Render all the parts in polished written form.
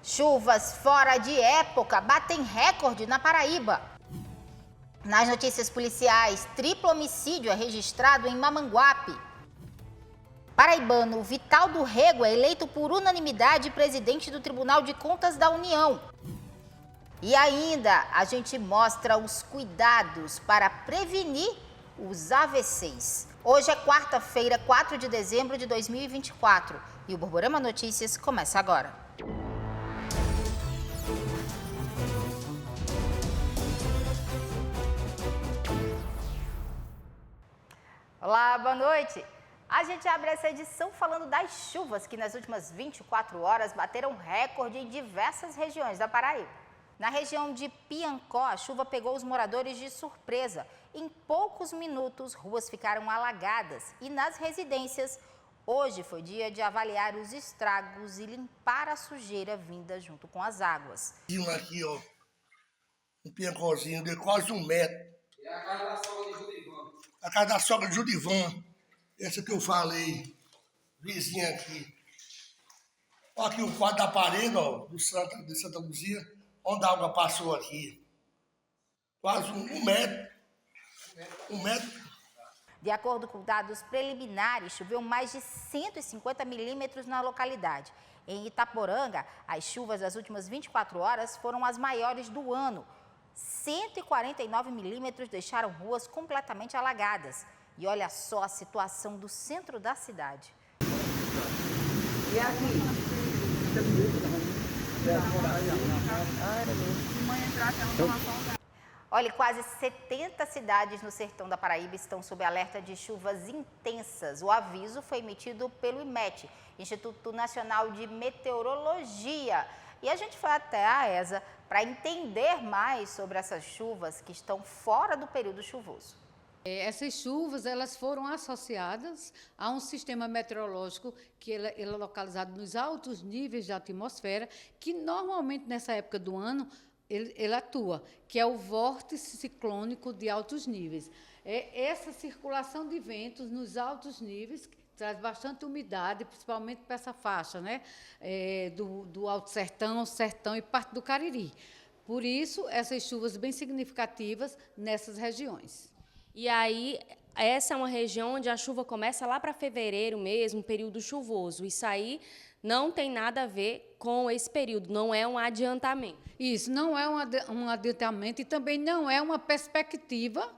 Chuvas fora de época batem recorde na Paraíba. Nas notícias policiais, triplo homicídio é registrado em Mamanguape. Paraibano Vital do Rego é eleito por unanimidade presidente do Tribunal de Contas da União. E ainda a gente mostra os cuidados para prevenir os AVCs. Hoje é quarta-feira, 4 de dezembro de 2024 e o Borborema Notícias começa agora. Olá, boa noite. A gente abre essa edição falando das chuvas que nas últimas 24 horas bateram recorde em diversas regiões da Paraíba. Na região de Piancó, a chuva pegou os moradores de surpresa. Em poucos minutos, ruas ficaram alagadas e nas residências, hoje foi dia de avaliar os estragos e limpar a sujeira vinda junto com as águas. Aqui, ó, um Piancózinho de quase 1 metro. É a casa da sogra de Judivan. A casa da sogra de Judivan, essa que eu falei, vizinha aqui. Ó, aqui o quadro da parede, ó, de Santa Luzia, onde a água passou aqui. Quase 1 metro. 1 metro. De acordo com dados preliminares, choveu mais de 150 milímetros na localidade. Em Itaporanga, as chuvas das últimas 24 horas foram as maiores do ano. 149 milímetros deixaram ruas completamente alagadas. E olha só a situação do centro da cidade. E aqui? Olha, quase 70 cidades no sertão da Paraíba estão sob alerta de chuvas intensas. O aviso foi emitido pelo IMET, Instituto Nacional de Meteorologia. E a gente foi até a ESA para entender mais sobre essas chuvas que estão fora do período chuvoso. Essas chuvas elas foram associadas a um sistema meteorológico que ele é localizado nos altos níveis da atmosfera, que normalmente nessa época do ano ele atua, que é o vórtice ciclônico de altos níveis. Essa circulação de ventos nos altos níveis traz bastante umidade, principalmente para essa faixa, né, do Alto Sertão, Sertão e parte do Cariri. Por isso, essas chuvas bem significativas nessas regiões. E aí, essa é uma região onde a chuva começa lá para fevereiro mesmo, período chuvoso. Isso aí não tem nada a ver com esse período, não é um adiantamento. Isso, não é um adiantamento e também não é uma perspectiva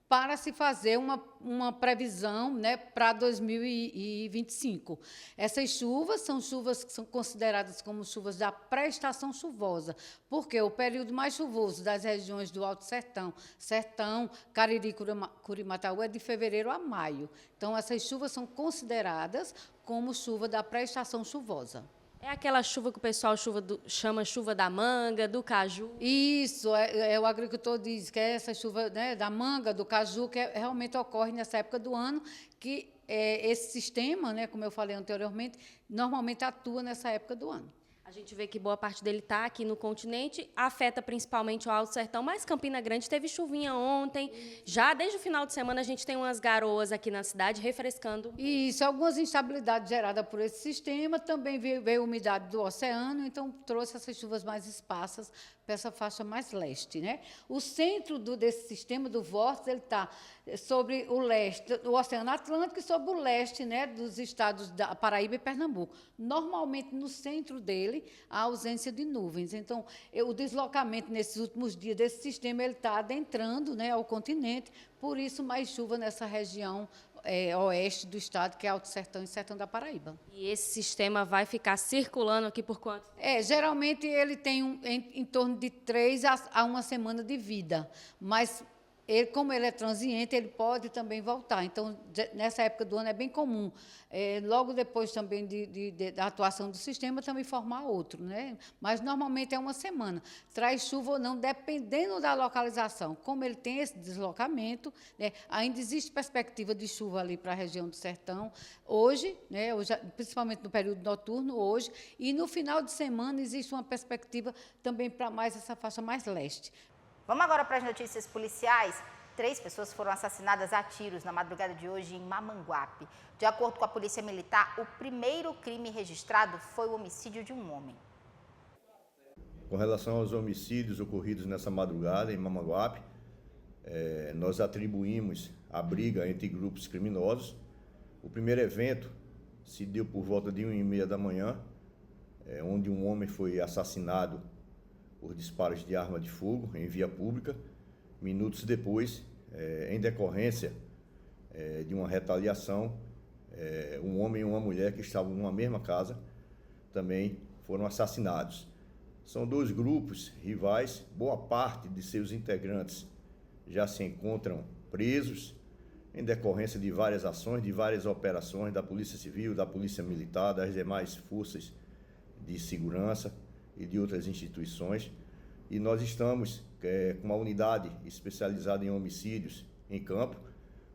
para se fazer uma previsão, né, para 2025. Essas chuvas são chuvas que são consideradas como chuvas da pré-estação chuvosa, porque o período mais chuvoso das regiões do Alto Sertão, Sertão, Cariri, Curimataú, é de fevereiro a maio. Então, essas chuvas são consideradas como chuva da pré-estação chuvosa. É aquela chuva que o pessoal chama chuva da manga, do caju? Isso, o agricultor diz que é essa chuva, né, da manga, do caju, que realmente ocorre nessa época do ano, que esse sistema, né, como eu falei anteriormente, normalmente atua nessa época do ano. A gente vê que boa parte dele está aqui no continente, afeta principalmente o Alto Sertão, mas Campina Grande teve chuvinha ontem. Já desde o final de semana a gente tem umas garoas aqui na cidade refrescando. Isso, algumas instabilidades geradas por esse sistema, também veio umidade do oceano, então trouxe essas chuvas mais esparsas para essa faixa mais leste, né? O centro desse sistema do vórtice, ele está sobre o leste, o Oceano Atlântico e sobre o leste, né, dos estados da Paraíba e Pernambuco. Normalmente, no centro dele, há ausência de nuvens. Então, o deslocamento nesses últimos dias desse sistema, ele está adentrando, né, ao continente, por isso mais chuva nessa região oeste do estado, que é Alto Sertão e Sertão da Paraíba. E esse sistema vai ficar circulando aqui por quanto? Geralmente ele tem em torno de 3 a 1 semana de vida, mas como ele é transiente, ele pode também voltar. Então, nessa época do ano é bem comum, logo depois também da atuação do sistema, também formar outro, né? Mas, normalmente, é 1 semana. Traz chuva ou não, dependendo da localização. Como ele tem esse deslocamento, né, ainda existe perspectiva de chuva ali para a região do Sertão, hoje, né, principalmente no período noturno, hoje, e no final de semana existe uma perspectiva também para mais essa faixa mais leste. Vamos agora para as notícias policiais. 3 pessoas foram assassinadas a tiros na madrugada de hoje em Mamanguape. De acordo com a Polícia Militar, o primeiro crime registrado foi o homicídio de um homem. Com relação aos homicídios ocorridos nessa madrugada em Mamanguape, nós atribuímos a briga entre grupos criminosos. O primeiro evento se deu por volta de 1h30 da manhã, onde um homem foi assassinado por disparos de arma de fogo em via pública. Minutos depois, em decorrência de uma retaliação, um homem e uma mulher que estavam numa mesma casa também foram assassinados. São dois grupos rivais, boa parte de seus integrantes já se encontram presos em decorrência de várias ações, de várias operações da Polícia Civil, da Polícia Militar, das demais forças de segurança e de outras instituições. E nós estamos com uma unidade especializada em homicídios em campo.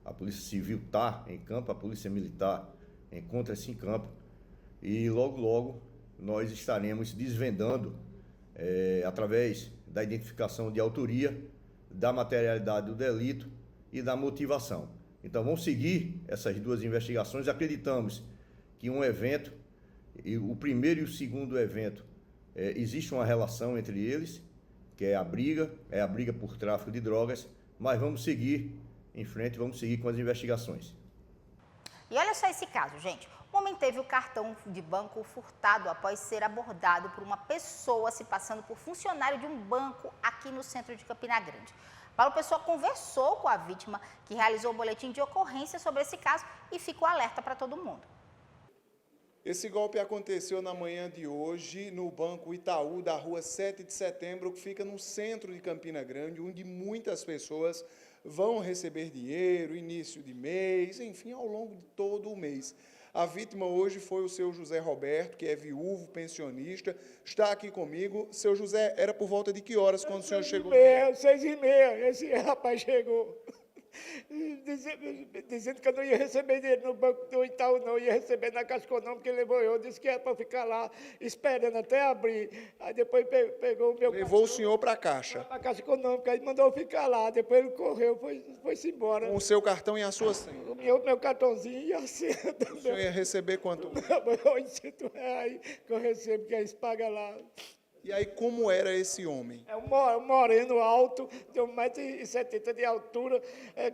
A Polícia Civil está em campo, a Polícia Militar encontra-se em campo. E logo, logo, nós estaremos desvendando, através da identificação de autoria, da materialidade do delito e da motivação. Então, vamos seguir essas duas investigações. Acreditamos que um evento, o primeiro e o segundo evento, existe uma relação entre eles, que é a briga por tráfico de drogas, mas vamos seguir em frente, vamos seguir com as investigações. E olha só esse caso, gente. O homem teve o cartão de banco furtado após ser abordado por uma pessoa se passando por funcionário de um banco aqui no centro de Campina Grande. Paulo Pessoa conversou com a vítima, que realizou o boletim de ocorrência sobre esse caso e ficou alerta para todo mundo. Esse golpe aconteceu na manhã de hoje no Banco Itaú, da rua 7 de setembro, que fica no centro de Campina Grande, onde muitas pessoas vão receber dinheiro, início de mês, enfim, ao longo de todo o mês. A vítima hoje foi o seu José Roberto, que é viúvo, pensionista, está aqui comigo. Seu José, era por volta de que horas quando o senhor chegou? 6h30, esse rapaz chegou. Dizendo que eu não ia receber dinheiro no banco do Itaú, não ia receber na Caixa Econômica, ele levou eu, disse que era para ficar lá esperando até abrir. Aí depois pegou o meu Levou cartão, o senhor para a Caixa? Para a Caixa Econômica, aí mandou eu ficar lá, depois ele correu, foi-se embora. Com o seu cartão e a sua senha? O meu cartãozinho e a senha também. O senhor ia receber quanto? R$800 que eu recebo, que eles pagam lá. E aí, como era esse homem? É um moreno alto, de 1,70 m de altura,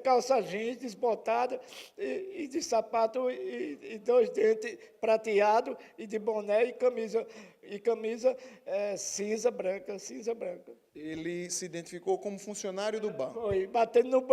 calça jeans desbotada, e de sapato e 2 dentes prateados, e de boné e camisa cinza branca. Ele se identificou como funcionário do banco? Foi, batendo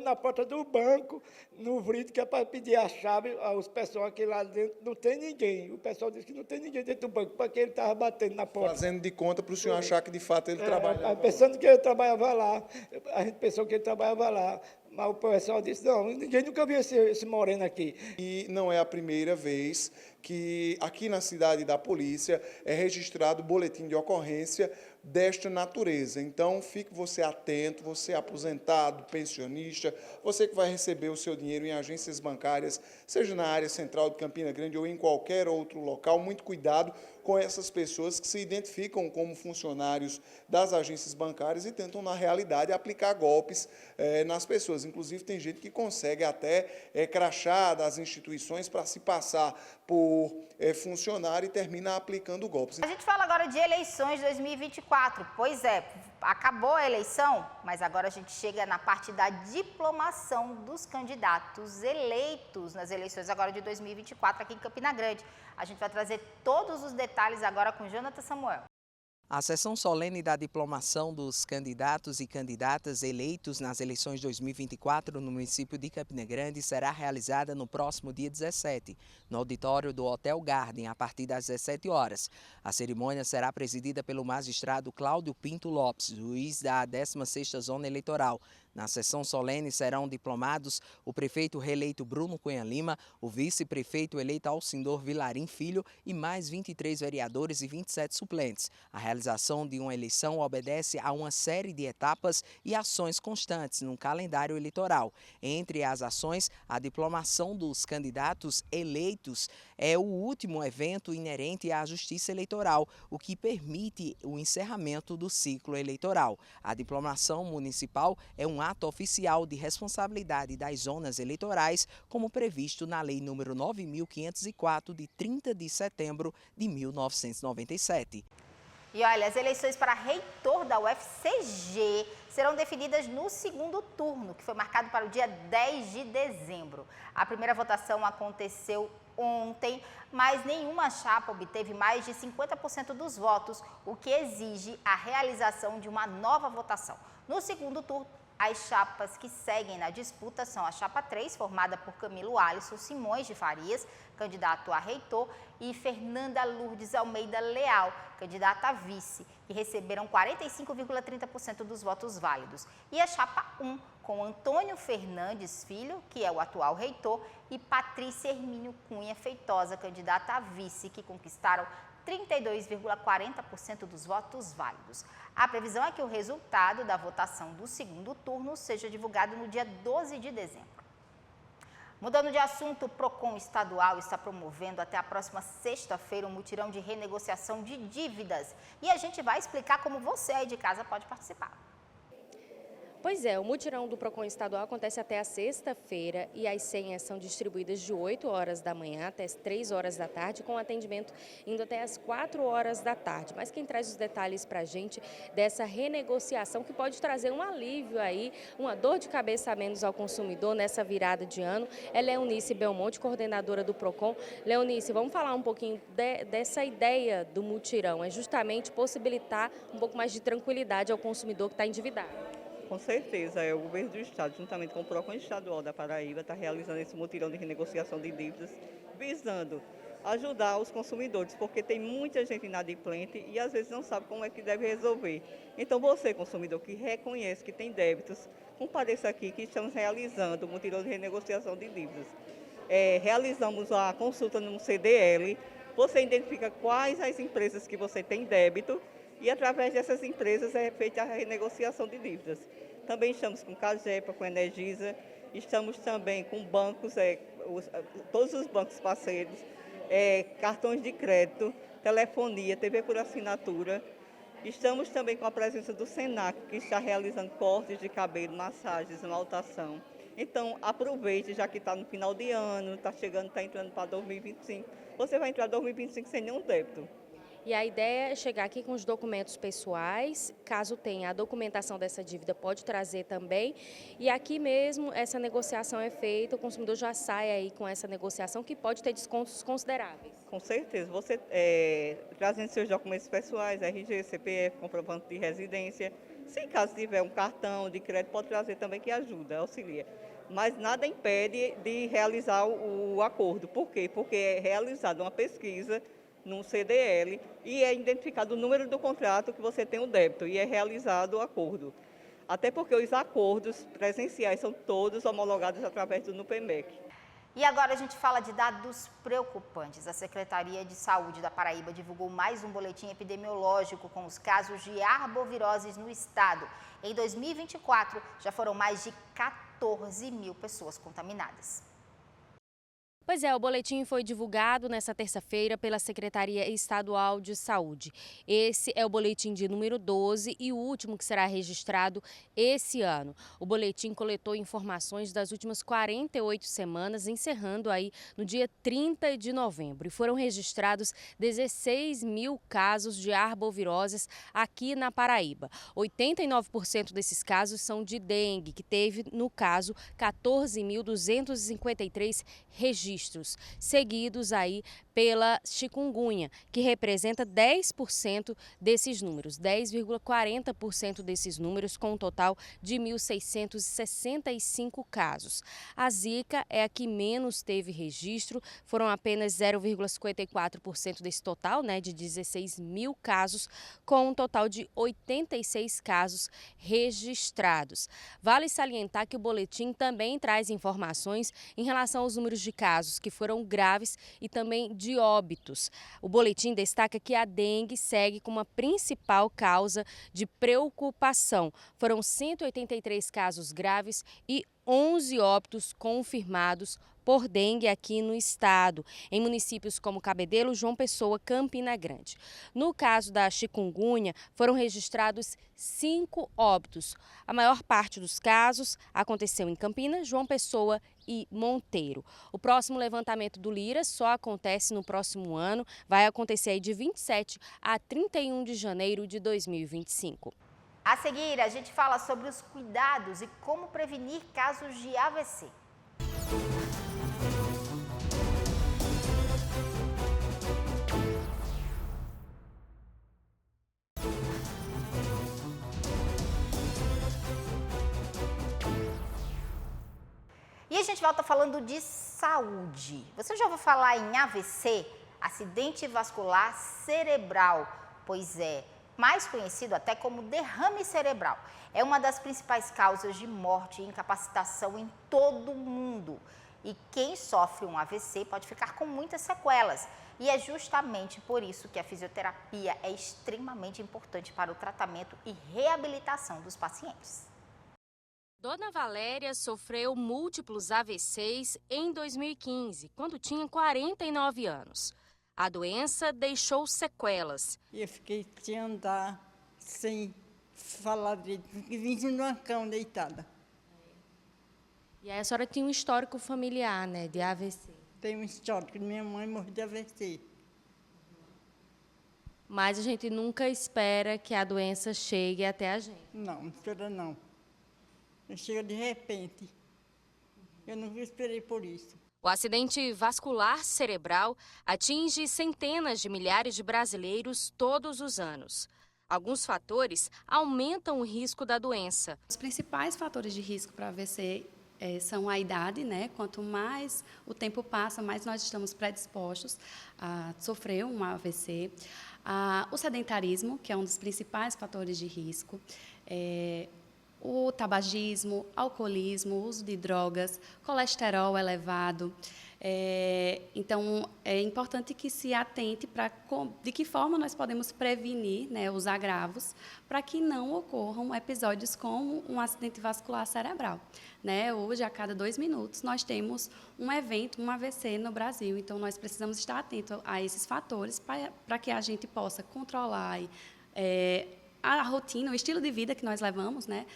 na porta do banco, no vidro, que é para pedir a chave aos pessoal que lá dentro não tem ninguém. O pessoal disse que não tem ninguém dentro do banco, para que ele estava batendo na porta. Fazendo de conta para o senhor achar que de fato ele trabalhava. Pensando que ele trabalhava lá. A gente pensou que ele trabalhava lá. Mas o pessoal disse, não, ninguém nunca viu esse moreno aqui. E não é a primeira vez que aqui na cidade da polícia é registrado boletim de ocorrência desta natureza. Então, fique você atento, você aposentado, pensionista, você que vai receber o seu dinheiro em agências bancárias, seja na área central de Campina Grande ou em qualquer outro local, muito cuidado com essas pessoas que se identificam como funcionários das agências bancárias e tentam, na realidade, aplicar golpes nas pessoas. Inclusive, tem gente que consegue até crachar das instituições para se passar por funcionário e termina aplicando golpes. A gente fala agora de eleições 2024. Pois é, acabou a eleição, mas agora a gente chega na parte da diplomação dos candidatos eleitos nas eleições agora de 2024 aqui em Campina Grande. A gente vai trazer todos os detalhes agora com Jonathan Samuel. A sessão solene da diplomação dos candidatos e candidatas eleitos nas eleições 2024 no município de Campina Grande será realizada no próximo dia 17, no auditório do Hotel Garden, a partir das 17 horas. A cerimônia será presidida pelo magistrado Cláudio Pinto Lopes, juiz da 16ª Zona Eleitoral. Na sessão solene serão diplomados o prefeito reeleito Bruno Cunha Lima, o vice-prefeito eleito Alcindor Vilarim Filho e mais 23 vereadores e 27 suplentes. A realização de uma eleição obedece a uma série de etapas e ações constantes no calendário eleitoral. Entre as ações, a diplomação dos candidatos eleitos é o último evento inerente à Justiça Eleitoral, o que permite o encerramento do ciclo eleitoral. A diplomação municipal é um ato oficial de responsabilidade das zonas eleitorais, como previsto na Lei nº 9.504, de 30 de setembro de 1997. E olha, as eleições para reitor da UFCG serão definidas no segundo turno, que foi marcado para o dia 10 de dezembro. A primeira votação aconteceu ontem, mas nenhuma chapa obteve mais de 50% dos votos, o que exige a realização de uma nova votação. No segundo turno, as chapas que seguem na disputa são a chapa 3, formada por Camilo Alisson Simões de Farias, candidato a reitor, e Fernanda Lourdes Almeida Leal, candidata a vice, que receberam 45,30% dos votos válidos. E a chapa 1, com Antônio Fernandes Filho, que é o atual reitor, e Patrícia Hermínio Cunha Feitosa, candidata a vice, que conquistaram 32,40% dos votos válidos. A previsão é que o resultado da votação do segundo turno seja divulgado no dia 12 de dezembro. Mudando de assunto, o PROCON estadual está promovendo até a próxima sexta-feira um mutirão de renegociação de dívidas. E a gente vai explicar como você aí de casa pode participar. Pois é, o mutirão do PROCON estadual acontece até a sexta-feira e as senhas são distribuídas de 8 horas da manhã até as 3 horas da tarde, com atendimento indo até as 4 horas da tarde. Mas quem traz os detalhes para a gente dessa renegociação que pode trazer um alívio aí, uma dor de cabeça a menos ao consumidor nessa virada de ano, é Leonice Belmonte, coordenadora do PROCON. Leonice, vamos falar um pouquinho dessa ideia do mutirão, é justamente possibilitar um pouco mais de tranquilidade ao consumidor que está endividado. Com certeza, o governo do estado, juntamente com o PROCON estadual da Paraíba, está realizando esse mutirão de renegociação de dívidas, visando ajudar os consumidores, porque tem muita gente inadimplente e às vezes não sabe como é que deve resolver. Então você, consumidor, que reconhece que tem débitos, compareça aqui que estamos realizando o mutirão de renegociação de dívidas. Realizamos a consulta no CDL, você identifica quais as empresas que você tem débito, e através dessas empresas é feita a renegociação de dívidas. Também estamos com Cagepa, com Energisa, estamos também com bancos, todos os bancos parceiros, cartões de crédito, telefonia, TV por assinatura. Estamos também com a presença do Senac, que está realizando cortes de cabelo, massagens, esmaltação. Então, aproveite, já que está no final de ano, está entrando para 2025. Você vai entrar em 2025 sem nenhum débito. E a ideia é chegar aqui com os documentos pessoais, caso tenha a documentação dessa dívida, pode trazer também. E aqui mesmo essa negociação é feita, o consumidor já sai aí com essa negociação que pode ter descontos consideráveis. Com certeza, você trazendo seus documentos pessoais, RG, CPF, comprovante de residência. Se caso tiver um cartão de crédito, pode trazer também que ajuda, auxilia. Mas nada impede de realizar o acordo. Por quê? Porque é realizada uma pesquisa no CDL e é identificado o número do contrato que você tem o débito e é realizado o acordo. Até porque os acordos presenciais são todos homologados através do NUPEMEC. E agora a gente fala de dados preocupantes. A Secretaria de Saúde da Paraíba divulgou mais um boletim epidemiológico com os casos de arboviroses no estado. Em 2024, já foram mais de 14 mil pessoas contaminadas. Pois é, o boletim foi divulgado nesta terça-feira pela Secretaria Estadual de Saúde. Esse é o boletim de número 12 e o último que será registrado esse ano. O boletim coletou informações das últimas 48 semanas, encerrando aí no dia 30 de novembro. E foram registrados 16 mil casos de arboviroses aqui na Paraíba. 89% desses casos são de dengue, que teve, no caso, 14.253 registros, seguidos aí pela chikungunya, que representa 10% desses números, 10,40% desses números, com um total de 1.665 casos. A zika é a que menos teve registro, foram apenas 0,54% desse total, de 16 mil casos, com um total de 86 casos registrados. Vale salientar que o boletim também traz informações em relação aos números de casos que foram graves e também de óbitos. O boletim destaca que a dengue segue como a principal causa de preocupação. Foram 183 casos graves e 11 óbitos confirmados por dengue aqui no estado, em municípios como Cabedelo, João Pessoa, Campina Grande. No caso da chikungunya, foram registrados 5 óbitos. A maior parte dos casos aconteceu em Campinas, João Pessoa e Monteiro. O próximo levantamento do Lira só acontece no próximo ano, vai acontecer aí de 27 a 31 de janeiro de 2025. A seguir, a gente fala sobre os cuidados e como prevenir casos de AVC. E a gente volta falando de saúde. Você já ouviu falar em AVC, acidente vascular cerebral? Pois é, mais conhecido até como derrame cerebral. É uma das principais causas de morte e incapacitação em todo o mundo. E quem sofre um AVC pode ficar com muitas sequelas. E é justamente por isso que a fisioterapia é extremamente importante para o tratamento e reabilitação dos pacientes. Dona Valéria sofreu múltiplos AVCs em 2015, quando tinha 49 anos. A doença deixou sequelas. Eu fiquei sem andar, sem falar direito, porque vim numa cama deitada. E aí a senhora tinha um histórico familiar, né, de AVC? Tem um histórico, minha mãe morreu de AVC. Mas a gente nunca espera que a doença chegue até a gente. Não espera não. Chega de repente. Eu nunca esperei por isso. O acidente vascular cerebral atinge centenas de milhares de brasileiros todos os anos. Alguns fatores aumentam o risco da doença. Os principais fatores de risco para AVC são a idade, né? Quanto mais o tempo passa, mais nós estamos predispostos a sofrer um AVC. O sedentarismo, que é um dos principais fatores de risco. O tabagismo, alcoolismo, uso de drogas, colesterol elevado. Então, é importante que se atente para de que forma nós podemos prevenir, né, os agravos para que não ocorram episódios como um acidente vascular cerebral. Né? Hoje, a cada 2 minutos, nós temos um evento, um AVC no Brasil. Então, nós precisamos estar atentos a esses fatores para que a gente possa controlar a rotina, o estilo de vida que nós levamos, né?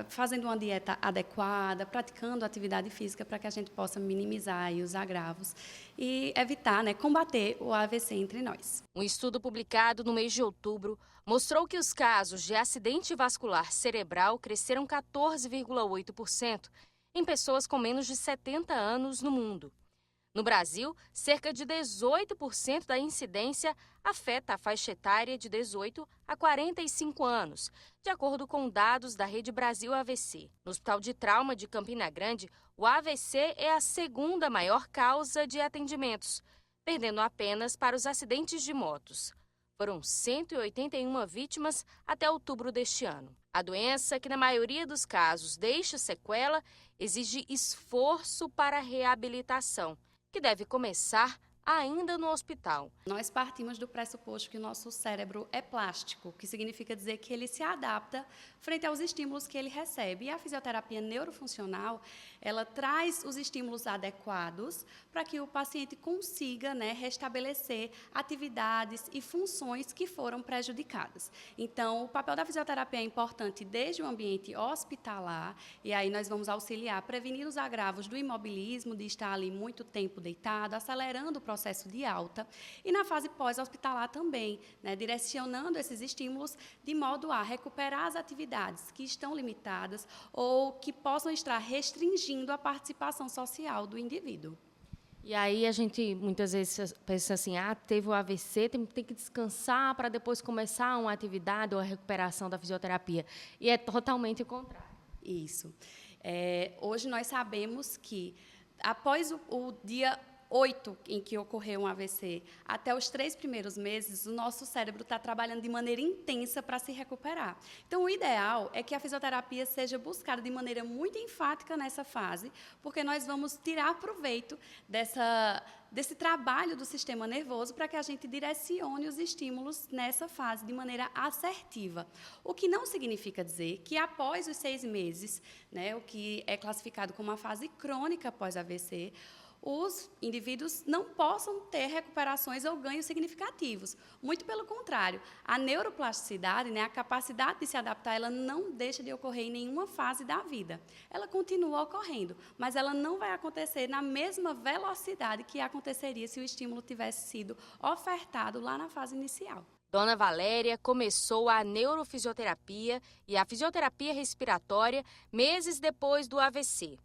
Fazendo uma dieta adequada, praticando atividade física para que a gente possa minimizar os agravos e evitar, né, combater o AVC entre nós. Um estudo publicado no mês de outubro mostrou que os casos de acidente vascular cerebral cresceram 14,8% em pessoas com menos de 70 anos no mundo. No Brasil, cerca de 18% da incidência afeta a faixa etária de 18 a 45 anos, de acordo com dados da Rede Brasil AVC. No Hospital de Trauma de Campina Grande, o AVC é a segunda maior causa de atendimentos, perdendo apenas para os acidentes de motos. Foram 181 vítimas até outubro deste ano. A doença, que na maioria dos casos deixa sequela, exige esforço para a reabilitação, que deve começar ainda no hospital. Nós partimos do pressuposto que o nosso cérebro é plástico, que significa dizer que ele se adapta frente aos estímulos que ele recebe. E a fisioterapia neurofuncional, ela traz os estímulos adequados para que o paciente consiga, né, restabelecer atividades e funções que foram prejudicadas. Então, o papel da fisioterapia é importante desde o ambiente hospitalar, e aí nós vamos auxiliar, prevenir os agravos do imobilismo, de estar ali muito tempo deitado, acelerando o processo de alta, e na fase pós-hospitalar também, né, direcionando esses estímulos de modo a recuperar as atividades que estão limitadas ou que possam estar restringindo a participação social do indivíduo. E aí a gente muitas vezes pensa assim, teve o AVC, tem que descansar para depois começar uma atividade ou a recuperação da fisioterapia. E é totalmente o contrário. Isso. Hoje nós sabemos que após o dia 8 em que ocorreu um AVC, até os 3 primeiros meses, o nosso cérebro está trabalhando de maneira intensa para se recuperar. Então, o ideal é que a fisioterapia seja buscada de maneira muito enfática nessa fase, porque nós vamos tirar proveito desse trabalho do sistema nervoso para que a gente direcione os estímulos nessa fase de maneira assertiva. O que não significa dizer que após os 6 meses, né, o que é classificado como uma fase crônica após AVC, os indivíduos não possam ter recuperações ou ganhos significativos. Muito pelo contrário, a neuroplasticidade, né, a capacidade de se adaptar, ela não deixa de ocorrer em nenhuma fase da vida. Ela continua ocorrendo, mas ela não vai acontecer na mesma velocidade que aconteceria se o estímulo tivesse sido ofertado lá na fase inicial. Dona Valéria começou a neurofisioterapia e a fisioterapia respiratória meses depois do AVC.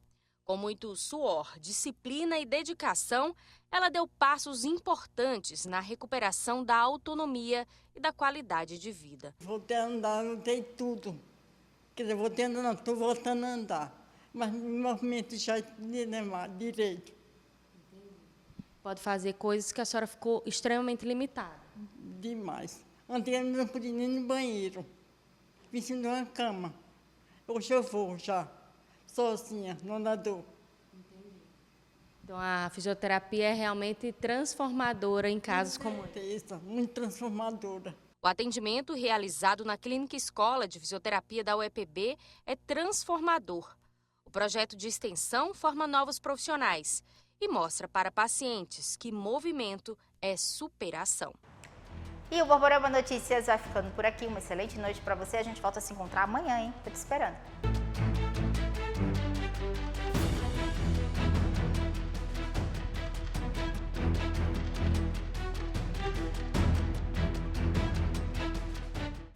Com muito suor, disciplina e dedicação, ela deu passos importantes na recuperação da autonomia e da qualidade de vida. Voltei a andar, voltei tudo. Quer dizer, voltei a andar, não, estou voltando a andar. Mas meu movimento já é direito. Pode fazer coisas que a senhora ficou extremamente limitada. Demais. Antigamente não podia nem ir no banheiro. Vim de uma cama. Hoje eu vou já, sozinha, no andador. Então a fisioterapia é realmente transformadora em casos como esse. Muito transformadora. O atendimento realizado na Clínica Escola de Fisioterapia da UEPB é transformador. O projeto de extensão forma novos profissionais e mostra para pacientes que movimento é superação. E o Borborema Notícias vai ficando por aqui. Uma excelente noite para você. A gente volta a se encontrar amanhã, hein? Tô te esperando.